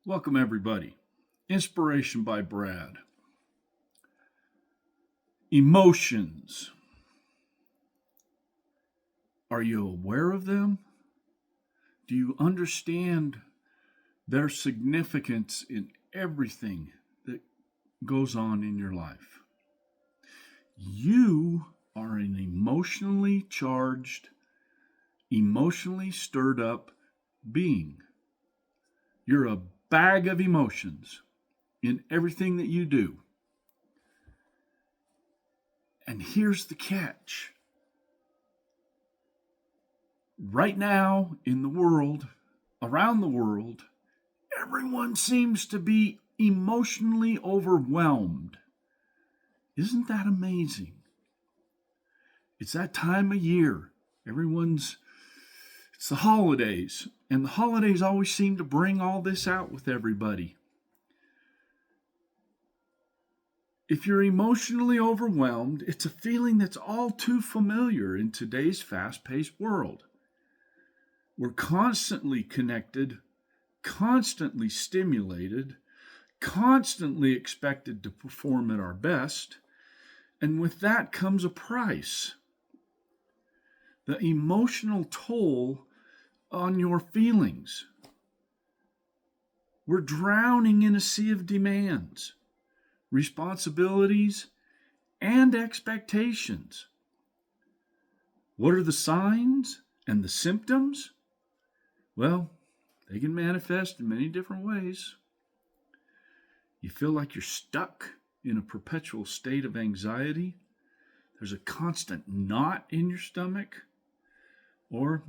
Welcome, everybody. Inspiration by Brad. Emotions. Are you aware of them? Do you understand their significance in everything that goes on in your life? You are an emotionally charged, emotionally stirred up being. You're a bag of emotions in everything that you do. And here's the catch. Right now in the world, around the world, everyone seems to be emotionally overwhelmed. Isn't that amazing? It's that time of year. It's the holidays, and the holidays always seem to bring all this out with everybody. If you're emotionally overwhelmed, it's a feeling that's all too familiar in today's fast-paced world. We're constantly connected, constantly stimulated, constantly expected to perform at our best, and with that comes a price. The emotional toll on your feelings. We're drowning in a sea of demands, responsibilities, and expectations. What are the signs and the symptoms? Well, they can manifest in many different ways. You feel like you're stuck in a perpetual state of anxiety. There's a constant knot in your stomach, or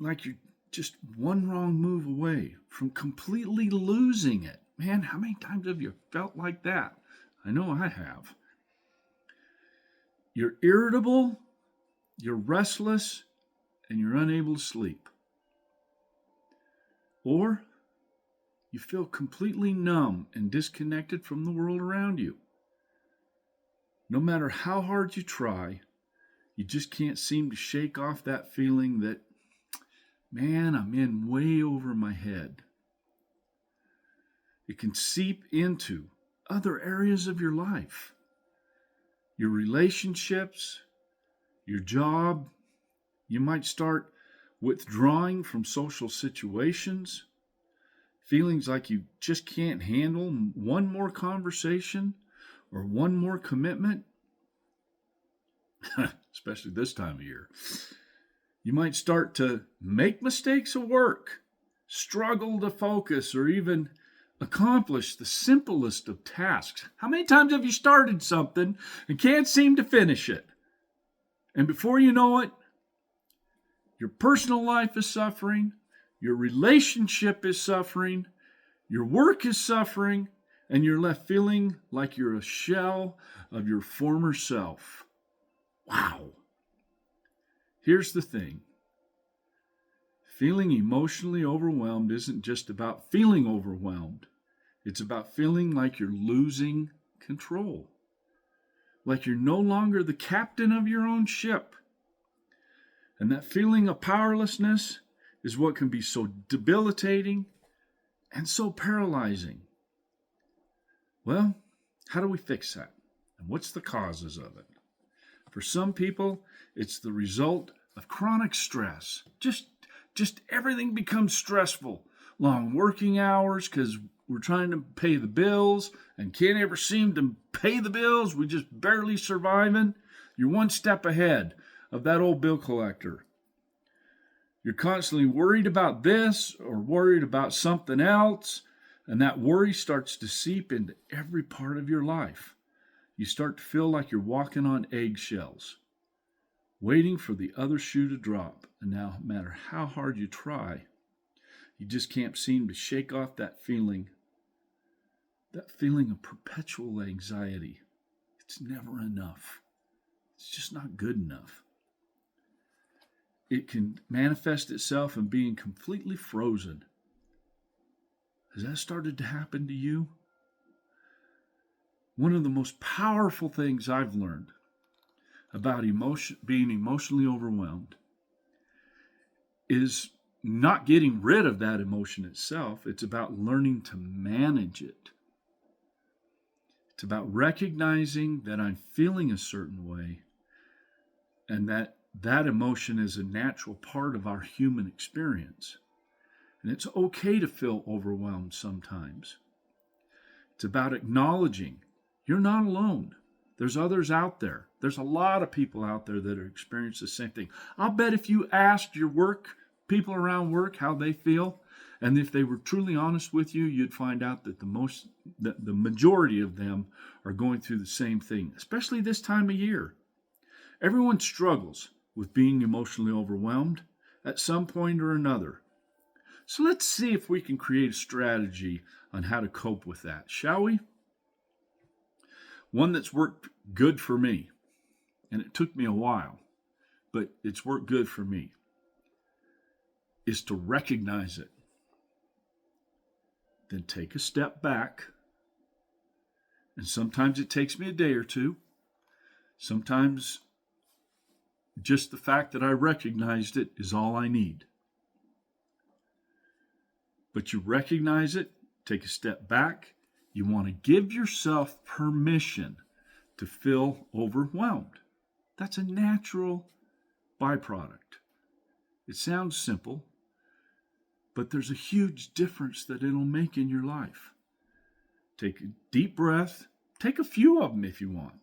like you're just one wrong move away from completely losing it. Man, how many times have you felt like that? I know I have. You're irritable, you're restless, and you're unable to sleep. Or you feel completely numb and disconnected from the world around you. No matter how hard you try, you just can't seem to shake off that feeling that, man, I'm in way over my head. It can seep into other areas of your life, your relationships, your job. You might start withdrawing from social situations, feelings like you just can't handle one more conversation or one more commitment, especially this time of year. You might start to make mistakes at work, struggle to focus, or even accomplish the simplest of tasks. How many times have you started something and can't seem to finish it? And before you know it, your personal life is suffering, your relationship is suffering, your work is suffering, and you're left feeling like you're a shell of your former self. Wow. Here's the thing. Feeling emotionally overwhelmed isn't just about feeling overwhelmed. It's about feeling like you're losing control. Like you're no longer the captain of your own ship. And that feeling of powerlessness is what can be so debilitating and so paralyzing. Well, how do we fix that? And what's the causes of it? For some people, it's the result of chronic stress. Just everything becomes stressful. Long working hours because we're trying to pay the bills and can't ever seem to pay the bills. We're just barely surviving. You're one step ahead of that old bill collector. You're constantly worried about this or worried about something else, and that worry starts to seep into every part of your life. You start to feel like you're walking on eggshells, waiting for the other shoe to drop. And now, no matter how hard you try, you just can't seem to shake off that feeling of perpetual anxiety. It's never enough. It's just not good enough. It can manifest itself in being completely frozen. Has that started to happen to you? One of the most powerful things I've learned about being emotionally overwhelmed is not getting rid of that emotion itself. It's about learning to manage it. It's about recognizing that I'm feeling a certain way and that that emotion is a natural part of our human experience. And it's okay to feel overwhelmed sometimes. It's about acknowledging you're not alone. There's others out there. There's a lot of people out there that are experiencing the same thing. I'll bet if you asked your people around work how they feel, and if they were truly honest with you, you'd find out that the majority of them are going through the same thing, especially this time of year. Everyone struggles with being emotionally overwhelmed at some point or another. So let's see if we can create a strategy on how to cope with that, shall we? One that's worked good for me, and it took me a while, but it's worked good for me, is to recognize it. Then take a step back. And sometimes it takes me a day or two. Sometimes just the fact that I recognized it is all I need. But you recognize it, take a step back. You want to give yourself permission to feel overwhelmed. That's a natural byproduct. It sounds simple, but there's a huge difference that it'll make in your life. Take a deep breath. Take a few of them if you want.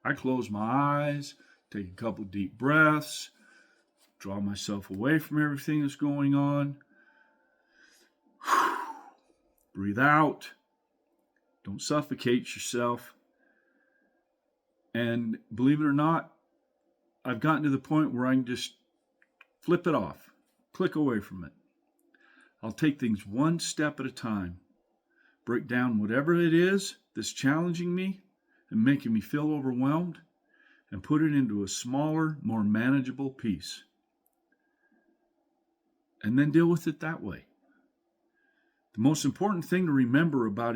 I close my eyes, take a couple deep breaths, draw myself away from everything that's going on. Breathe out. Don't suffocate yourself. And believe it or not, I've gotten to the point where I can just flip it off, click away from it. I'll take things one step at a time, break down whatever it is that's challenging me and making me feel overwhelmed, and put it into a smaller, more manageable piece. And then deal with it that way. The most important thing to remember about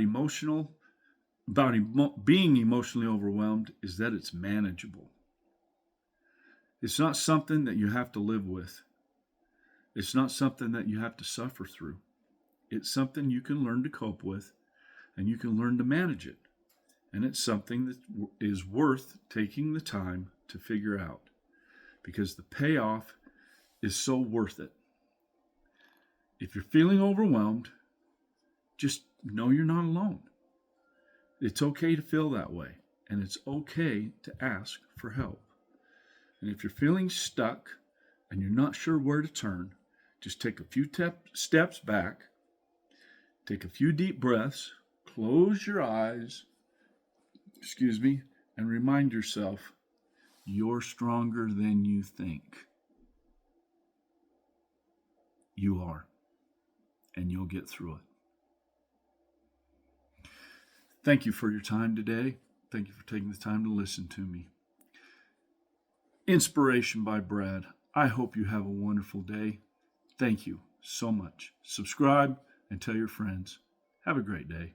being emotionally overwhelmed is that it's manageable. It's not something that you have to live with. It's not something that you have to suffer through. It's something you can learn to cope with, and you can learn to manage it. And it's something that is worth taking the time to figure out, because the payoff is so worth it. If you're feeling overwhelmed, just know you're not alone. It's okay to feel that way, and it's okay to ask for help. And if you're feeling stuck and you're not sure where to turn, just take a few steps back, take a few deep breaths, close your eyes, and remind yourself, you're stronger than you think. You are, and you'll get through it. Thank you for your time today. Thank you for taking the time to listen to me. Inspiration by Brad. I hope you have a wonderful day. Thank you so much. Subscribe and tell your friends. Have a great day.